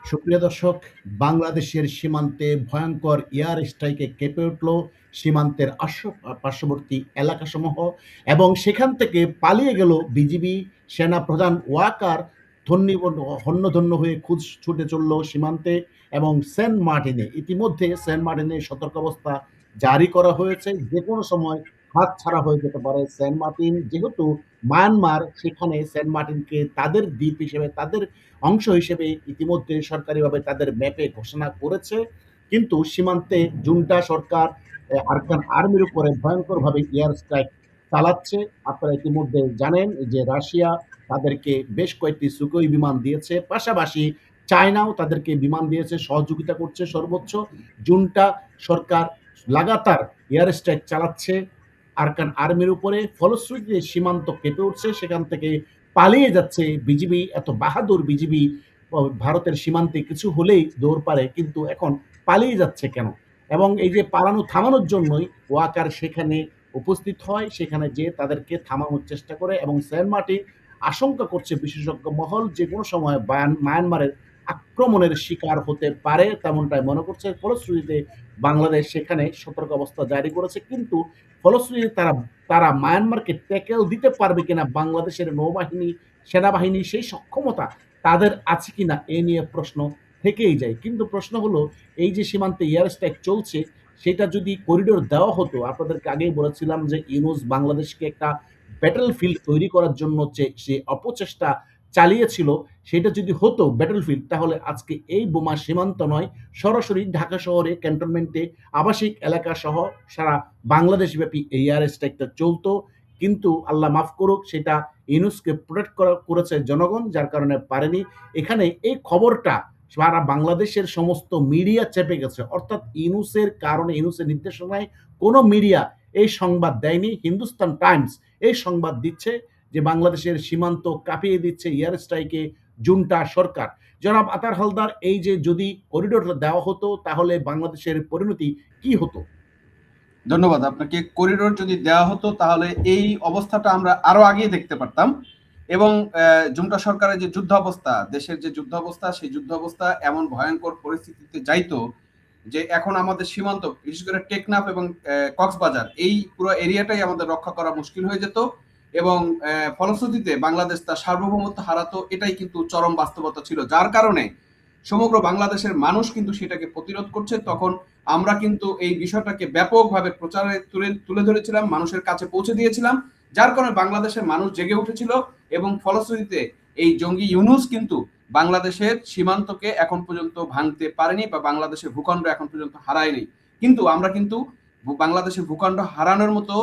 সুপ্রিয় দর্শক, বাংলাদেশের সীমান্তে ভয়ঙ্কর এয়ার স্ট্রাইকে কেঁপে উঠল সীমান্তের পার্শ্ববর্তী এলাকাসমূহ এবং সেখান থেকে পালিয়ে গেল বিজিবি সেনা প্রধান ওয়াকার হন্যধন্য হয়ে ছুটে চলল সীমান্তে এবং সেন্ট মার্টিনে। ইতিমধ্যে সেন্ট মার্টিনে সতর্কাবস্থা জারি করা হয়েছে, যে কোনো সময় হাতছাড়া হয়ে যেতে পারে সেন্ট মার্টিন। যেহেতু মায়ানমার সেখানে সেন্ট মার্টিনকে তাদের দ্বীপ হিসেবে, তাদের অংশ হিসেবে ইতিমধ্যে সরকারিভাবে তাদের ম্যাপে ঘোষণা করেছে, কিন্তু সীমান্তে জুন্টা সরকার আরাকান আর্মির উপরে ভয়ঙ্করভাবে এয়ার স্ট্রাইক চালাচ্ছে। আপনারা ইতিমধ্যে জানেন যে রাশিয়া তাদেরকে বেশ কয়েকটি সুখোই বিমান দিয়েছে, পাশাপাশি চায়নাও তাদেরকে বিমান দিয়েছে, সহযোগিতা করছে সর্বোচ্চ। জুন্টা সরকার লাগাতার এয়ার স্ট্রাইক চালাচ্ছে আরাকান আর্মির উপরে, ফলশ্রুতিতে সীমান্ত কেঁপে উঠছে, সেখান থেকে পালিয়ে যাচ্ছে বিজিবি। এত বাহাদুর বিজিবি ভারতের সীমান্তে কিছু হলেই দৌড় পারে, কিন্তু এখন পালিয়ে যাচ্ছে কেন? এবং এই যে পালানো থামানোর জন্যই ওয়াকার সেখানে উপস্থিত হয়, সেখানে যে তাদেরকে থামানোর চেষ্টা করে এবং সেন্ট মার্টিন আশঙ্কা করছে বিশেষজ্ঞ মহল যে কোনো সময় মায়ানমারের আক্রমণের শিকার হতে পারে, তেমনটাই মনে করছে। ফলশ্রুতিতে বাংলাদেশ সেখানে সতর্ক অবস্থা জারি করেছে, কিন্তু ফলশ্রুতিতে তারা তারা মায়ানমারকে ট্যাকেল দিতে পারবে কিনা, বাংলাদেশের নৌবাহিনী সেনাবাহিনী সেই সক্ষমতা তাদের আছে কিনা, এ নিয়ে প্রশ্ন থেকেই যায়। কিন্তু প্রশ্ন হলো, এই যে সীমান্তে এয়ার স্ট্রাইক চলছে, সেটা যদি করিডোর দেওয়া হতো, আপনাদেরকে আগেই বলেছিলাম যে ইউনূস বাংলাদেশকে একটা ব্যাটল ফিল্ড তৈরি করার জন্য সে অপচেষ্টা চালিয়েছিল, সেটা যদি হতো ব্যাটল ফিল্ড, তাহলে আজকে এই বোমা সীমান্ত নয়, সরাসরি ঢাকা শহরে ক্যান্টনমেন্টে আবাসিক এলাকা সহ সারা বাংলাদেশ ব্যাপী এই এয়ার স্ট্রাইকটা চলতো। কিন্তু আল্লাহ মাফ করুক, সেটা ইউনূসকে প্রোটেক্ট করেছে জনগণ, যার কারণে পারেনি। এখানে এই খবরটা সারা বাংলাদেশের সমস্ত মিডিয়া চেপে গেছে, অর্থাৎ ইউনূসের কারণে, ইউনূসের নির্দেশনায় কোনো মিডিয়া এই সংবাদ দেয়নি। হিন্দুস্তান টাইমস এই সংবাদ দিচ্ছে যে বাংলাদেশের সীমান্ত কাঁপিয়ে দিচ্ছে এয়ার স্ট্রাইকে জুন্টা সরকার। জনাব আতার হালদার, এই যে যদি করিডোরটা দেওয়া হতো, তাহলে বাংলাদেশের পরিণতি কি হতো? ধন্যবাদ আপনাকে। করিডোর যদি দেওয়া হতো তাহলে এই অবস্থাটা আমরা আরো আগেই দেখতে পারতাম এবং জুন্টা সরকারের যে যুদ্ধ অবস্থা, দেশের যে যুদ্ধ অবস্থা, সেই যুদ্ধ অবস্থা এমন ভয়ঙ্কর পরিস্থিতিতে যাইতো যে এখন আমাদের সীমান্ত, বিশেষ করে টেকনাফ এবং কক্সবাজার, এই পুরো এরিয়াটাই আমাদের রক্ষা করা মুশকিল হয়ে যেত এবং ফলশ্রুতিতে বাংলাদেশ তার সার্বভৌমত্ব হারাতো। এটাই কিন্তু চরম বাস্তবতা ছিল, যার কারণে সমগ্র বাংলাদেশের মানুষ কিন্তু সেটাকে প্রতিরোধ করছে। তখন আমরা কিন্তু এই বিষয়টাকে ব্যাপকভাবে প্রচারে তুলে ধরেছিলাম, মানুষের কাছে পৌঁছে দিয়েছিলাম, যার কারণে বাংলাদেশের মানুষ জেগে উঠেছিল এবং ফলশ্রুতিতে এই জঙ্গি ইউনূস কিন্তু বাংলাদেশের সীমান্তকে এখন পর্যন্ত ভাঙতে পারেনি বা বাংলাদেশের ভূখণ্ড এখন পর্যন্ত হারায়নি। কিন্তু আমরা কিন্তু বাংলাদেশের ভূখণ্ড হারানোর মতো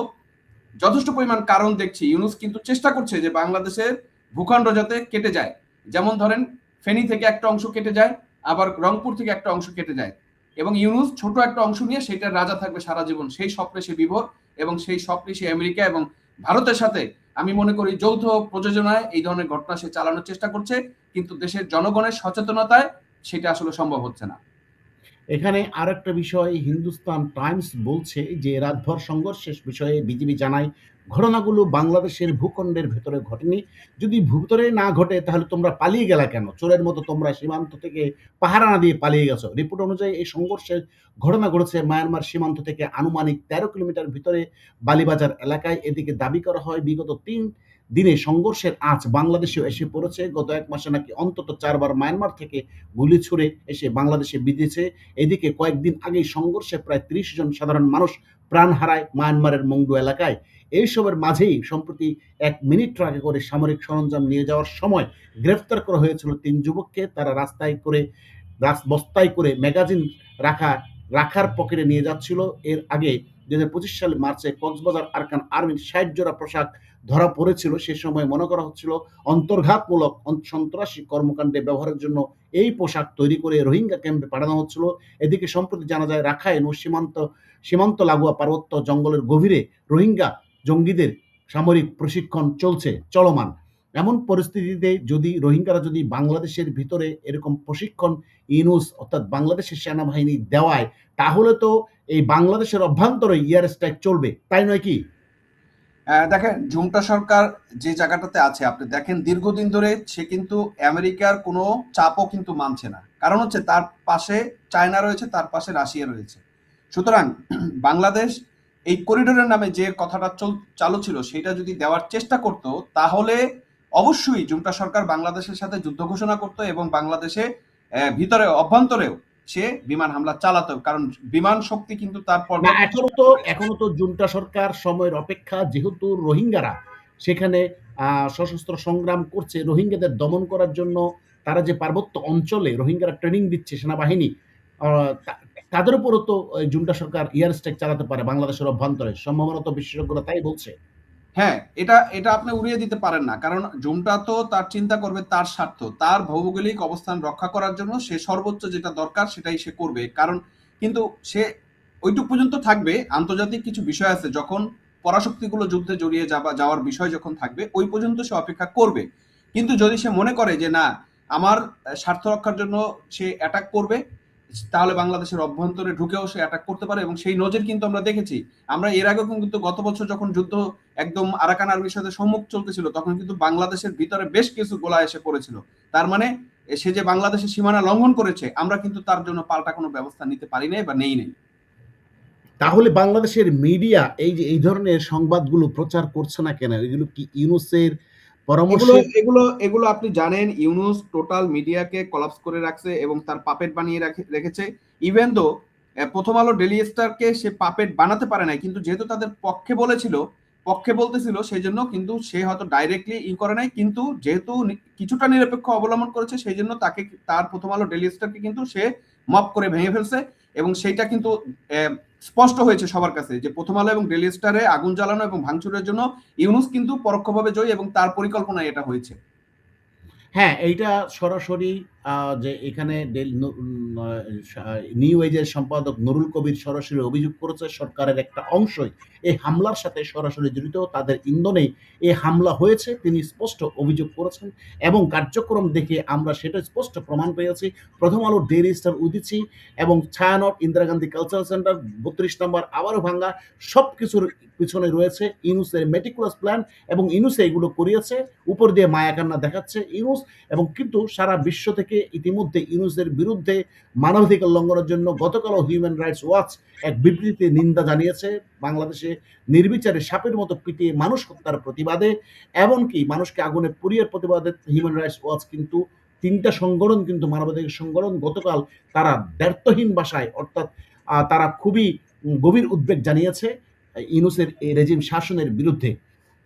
যথেষ্ট পরিমাণ কারণ দেখছি। ইউনূস কিন্তু চেষ্টা করছে যে বাংলাদেশের ভূখণ্ড যাতে কেটে যায়, যেমন ধরেন ফেনী থেকে একটা অংশ কেটে যায়, আবার রংপুর থেকে একটা অংশ কেটে যায় এবং ইউনূস ছোট একটা অংশ নিয়ে সেটার রাজা থাকবে সারা জীবন। সেই স্বপ্নে সে বিভোর এবং সেই স্বপ্নে সে আমেরিকা এবং ভারতের সাথে, আমি মনে করি, যৌথ প্রযোজনায় এই ধরনের ঘটনা সে চালানোর চেষ্টা করছে, কিন্তু দেশের জনগণের সচেতনতায় সেটা আসলে সম্ভব হচ্ছে না। এখানে আরেকটা বিষয়, হিন্দুস্তান টাইমস বলছে যে রাতভর সংঘর্ষের বিষয়ে বিজিবি জানায় ঘটনাগুলো বাংলাদেশের ভূখণ্ডের ভেতরে ঘটেনি। যদি ভেতরে না ঘটে তাহলে তোমরা পালিয়ে গেলা কেন? চোরের মতো তোমরা সীমান্ত থেকে পাহারা না দিয়ে পালিয়ে গেছো। রিপোর্ট অনুযায়ী এই সংঘর্ষের ঘটনা ঘটেছে মায়ানমার সীমান্ত থেকে আনুমানিক ১৩ কিলোমিটার ভিতরে বালিবাজার এলাকায়। এদিকে দাবি করা হয় বিগত ৩ দিনে সংঘর্ষের আঁচ বাংলাদেশেও এসে পড়েছে। গত ১ মাসে নাকি অন্তত ৪ বার মায়ানমার থেকে গুলি ছুড়ে এসে বাংলাদেশে বিঁধেছে। এদিকে কয়েকদিন আগেই সংঘর্ষে প্রায় ৩০ জন সাধারণ মানুষ প্রাণ হারায় মায়ানমারের মংডু এলাকায়। এইসবের মাঝেই সম্প্রতি এক মিনি ট্রাকে করে সামরিক সরঞ্জাম নিয়ে যাওয়ার সময় গ্রেফতার করা হয়েছিল ৩ যুবককে। তারা বস্তায় করে ম্যাগাজিন রাখার পকেটে নিয়ে যাচ্ছিল। এর আগে ২০২৫ সালে মার্চে কক্সবাজার আরাকান আর্মির ৬০ জোড়া পোশাক ধরা পড়েছিল। সে সময় মনে করা হচ্ছিল অন্তর্ঘাতমূলক সন্ত্রাসী কর্মকাণ্ডে ব্যবহারের জন্য এই পোশাক তৈরি করে রোহিঙ্গা ক্যাম্পে পাঠানো হচ্ছিল। এদিকে সম্প্রতি জানা যায় রাখাইন ও সীমান্ত লাগোয়া পার্বত্য জঙ্গলের গভীরে রোহিঙ্গা জঙ্গিদের সামরিক প্রশিক্ষণ চলমান। এমন পরিস্থিতিতে যদি রোহিঙ্গারা যদি বাংলাদেশের ভিতরে এরকম প্রশিক্ষণ ইউনূস অর্থাৎ বাংলাদেশের সেনাবাহিনী দেওয়ায়, তাহলে তো এই বাংলাদেশের অভ্যন্তরে এয়ার স্ট্রাইক চলবে, তাই নয় কি? দেখেন, জুমটা সরকার যে জায়গাটাতে আছে, আপনি দেখেন দীর্ঘদিন ধরে সে কিন্তু আমেরিকার কোনো চাপও কিন্তু মানছে না। কারণ হচ্ছে তার পাশে চায়না রয়েছে, তার পাশে রাশিয়া রয়েছে। সুতরাং বাংলাদেশ এই করিডোরের নামে যে কথাটা চালু ছিল সেটা যদি দেওয়ার চেষ্টা করত, তাহলে অবশ্যই জুন্টা সরকার বাংলাদেশের সাথে যুদ্ধ ঘোষণা করত এবং বাংলাদেশে ভিতরে অভ্যন্তরেও সে বিমান হামলা চালাতো, কারণ বিমান শক্তি কিন্তু তার না, পর্যাপ্ত। এখনো তো জুন্টা সরকার সময়ের অপেক্ষা, যেহেতু রোহিঙ্গারা সেখানে সশস্ত্র সংগ্রাম করছে রোহিঙ্গাদের দমন করার জন্য। তারা যে পার্বত্য অঞ্চলে রোহিঙ্গারা ট্রেনিং দিচ্ছে সেনাবাহিনী, তাদের উপরও তো জুন্টা সরকার এয়ার স্ট্রাইক চালাতে পারে বাংলাদেশের অভ্যন্তরে, সম্ভবত বিশেষজ্ঞরা তাই বলছে। হ্যাঁ, এটা এটা আপনি উড়িয়ে দিতে পারেন না, কারণ জুনটা তো তার চিন্তা করবে তার স্বার্থ, তার ভৌগোলিক অবস্থান রক্ষা করার জন্য সে সর্বোচ্চ যেটা দরকার সেটাই সে করবে। কারণ কিন্তু সে ওইটুক পর্যন্ত থাকবে, আন্তর্জাতিক কিছু বিষয় আছে, যখন পরাশক্তিগুলো যুদ্ধে জড়িয়ে যাওয়ার বিষয় যখন থাকবে ওই পর্যন্ত সে অপেক্ষা করবে। কিন্তু যদি সে মনে করে যে না, আমার স্বার্থ রক্ষার জন্য সে অ্যাটাক করবে, তাহলে বাংলাদেশের অভ্যন্তরে ঢুকেও সে অ্যাটাক করতে পারে, এবং সেই নজির কিন্তু আমরা দেখেছি। আমরা এর আগেও কিন্তু গত বছর যখন যুদ্ধ একদম আরাকান আর্মির সাথে সম্মুখ চলতেছিল, তখন কিন্তু বাংলাদেশের ভিতরে বেশ কিছু গোলা এসে পড়েছিল। তার মানে সে যে বাংলাদেশের সীমানা লঙ্ঘন করেছে, আমরা কিন্তু তার জন্য পাল্টা কোনো ব্যবস্থা নিতে পারি নাই বা নেই নাই। তাহলে বাংলাদেশের মিডিয়া এই যে এই ধরনের সংবাদগুলো প্রচার করছে না কেন? এগুলো কি ইউনূসের এগুলো পরামর্শে? এগুলো এগুলো আপনি জানেন, ইউনূস টোটাল মিডিয়াকে কলাপস করে রাখছে এবং তার পাপেট বানিয়ে রেখেছে। ইভেন দো প্রথম আলো, ডেইলি স্টারকে সে পাপেট বানাতে পারে নাই, কিন্তু যেহেতু তাদের পক্ষে বলেছিল, পক্ষে বলতেছিল, সেই জন্য কিন্তু সে হয়তো ডাইরেক্টলি করে নাই, কিন্তু যেহেতু কিছুটা নিরপেক্ষ অবলম্বন করেছে সেই জন্য তাকে, তার প্রথম আলো, ডেইলি স্টারকে কিন্তু সে মপ করে ভেঙে ফেলছে। এবং সেইটা কিন্তু স্পষ্ট হয়েছে সবার কাছে যে প্রথম আলো এবং ডেইলি স্টারে আগুন জ্বালানো এবং ভাঙচুরের জন্য ইউনূস কিন্তু পরোক্ষভাবে জয়ী, এবং তার পরিকল্পনায় এটা হয়েছে। হ্যাঁ, এইটা সরাসরি যে এখানে নিউ এজের সম্পাদক নুরুল কবির সরাসরি অভিযোগ করেছে সরকারের একটা অংশই এই হামলার সাথে সরাসরি জড়িত, তাদের ইন্ধনেই এই হামলা হয়েছে তিনি স্পষ্ট অভিযোগ করেছেন। এবং কার্যক্রম দেখে আমরা সেটা স্পষ্ট প্রমাণ পেয়েছি। প্রথম আলো, ডেইলি স্টার, উদিচি এবং ছায়ানট, ইন্দিরা গান্ধী কালচারাল সেন্টার, ৩২ নম্বর আবারও ভাঙ্গা, সব কিছুর পিছনে রয়েছে ইউনূসের মেটিকুলাস প্ল্যান, এবং ইউনূসে এগুলো করিয়েছে। উপর দিয়ে মায়াকান্না দেখাচ্ছে ইউনূস। এবং কিন্তু সারা বিশ্ব থেকে ইতিমধ্যে ইউনূসের বিরুদ্ধে মানবাধিকার লঙ্ঘনের জন্য গতকালও হিউম্যান রাইটস ওয়াচ এক বিবৃতিতে নিন্দা জানিয়েছে। বাংলাদেশে নির্বিচারে সাপের মতো পিটিয়ে মানুষ হত্যার প্রতিবাদে, এমনকি মানুষকে আগুনে পুড়িয়ে প্রতিবাদে হিউম্যান রাইটস ওয়াচ কিন্তু ৩টা সংগঠন, কিন্তু মানবাধিকার সংগঠন গতকাল তারা দ্ব্যর্থহীন ভাষায়, অর্থাৎ তারা খুবই গভীর উদ্বেগ জানিয়েছে ইউনূসের এই রেজিম শাসনের বিরুদ্ধে।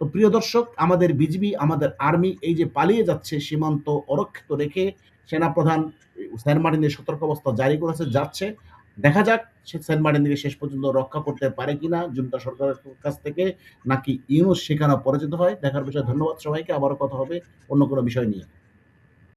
তো প্রিয় দর্শক, আমাদের বিজিবি, আমাদের আর্মি এই যে পালিয়ে যাচ্ছে সীমান্ত অরক্ষিত রেখে, সেনাপ্রধান সেন্ট মার্টিনে সতর্কাবস্থা জারি করেছে, যাচ্ছে। দেখা যাক সে সেন্ট মার্টিনকে শেষ পর্যন্ত রক্ষা করতে পারে কিনা জুন্টা সরকারের কাছ থেকে, নাকি ইউনূস সেখানে পরাজিত হয়। দেখার বিষয়। ধন্যবাদ সবাইকে। আবারও কথা হবে অন্য কোনো বিষয় নিয়ে।